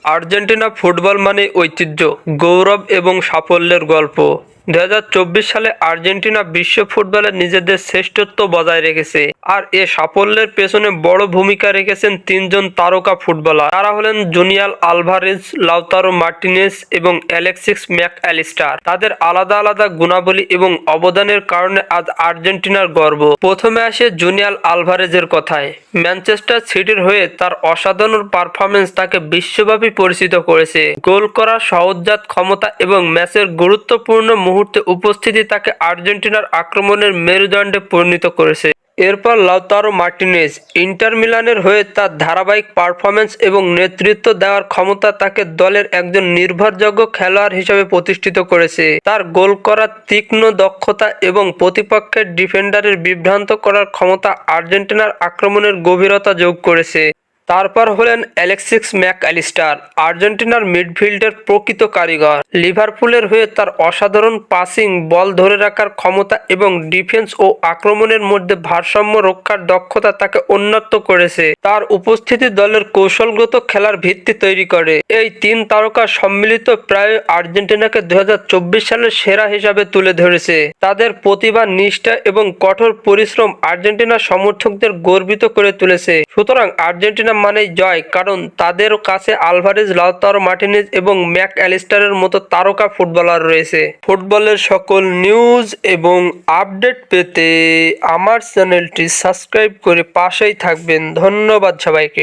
Argentina football মানে ঐতিহ্য, গৌরব এবং সাফল্যের গল্প। 2024 সালে আর্জেন্টিনা বিশ্ব ফুটবলে নিজেদের শ্রেষ্ঠত্ব বজায় রেখেছে, আর এ সাফল্যের পেছনে বড় ভূমিকা রেখেছেন তিনজন তারকা ফুটবলার। তারা হলেন জুনিয়াল আলভারেজ, লাউতারো মার্টিনেজ এবং অ্যালেক্সিস ম্যাক অ্যালিস্টার। তাদের আলাদা আলাদা গুণাবলী এবং অবদানের কারণে আজ আর্জেন্টিনার গর্ব। প্রথমে আসে জুনিয়াল আলভারেজের কথায়। ম্যানচেস্টার সিটির হয়ে তার অসাধারণ পারফরমেন্স তাকে বিশ্বব্যাপী পরিচিত করেছে। গোল করার সহজাত ক্ষমতা এবং ম্যাচের গুরুত্বপূর্ণ মুহূর্তে উপস্থিতি তাকে আর্জেন্টিনার আক্রমণের মেরুদণ্ডে পরিণত করেছে। এরপর লাউতারো মার্টিনেজ। ইন্টার মিলানের হয়ে তার ধারাবাহিক পারফরমেন্স এবং নেতৃত্ব দেওয়ার ক্ষমতা তাকে দলের একজন নির্ভরযোগ্য খেলোয়াড় হিসেবে প্রতিষ্ঠিত করেছে। তার গোল করার তীক্ষ্ণ দক্ষতা এবং প্রতিপক্ষের ডিফেন্ডারের বিভ্রান্ত করার ক্ষমতা আর্জেন্টিনার আক্রমণের গভীরতা যোগ করেছে। তারপর হলেন অ্যালেক্সিস ম্যাক অ্যালিস্টার, আর্জেন্টিনার মিডফিল্ডের প্রকৃত কারিগর। লিভারপুলের হয়ে তার অসাধারণ পাসিং, বল ধরে রাখার ক্ষমতা এবং ডিফেন্স ও আক্রমণের মধ্যে ভারসাম্য রক্ষার দক্ষতা তাকে উন্নত করেছে। তার উপস্থিতি দলের কৌশলগত খেলার ভিত্তি তৈরি করে। এই তিন তারকার সম্মিলিত প্রায় আর্জেন্টিনাকে 2024 সালের সেরা হিসাবে তুলে ধরেছে। তাদের প্রতিভা, নিষ্ঠা এবং কঠোর পরিশ্রম আর্জেন্টিনার সমর্থকদের গর্বিত করে তুলেছে। সুতরাং আর্জেন্টিনা মানেই জয়, কারণ তাদের কাছে আলভারেজ, লাউতারো মার্টিনেজ এবং ম্যাক অ্যালিস্টারের মতো তারকা ফুটবলার রয়েছে। ফুটবলের সকল নিউজ এবং আপডেট পেতে আমার চ্যানেলটি সাবস্ক্রাইব করে পাশেই থাকবেন। ধন্যবাদ সবাইকে।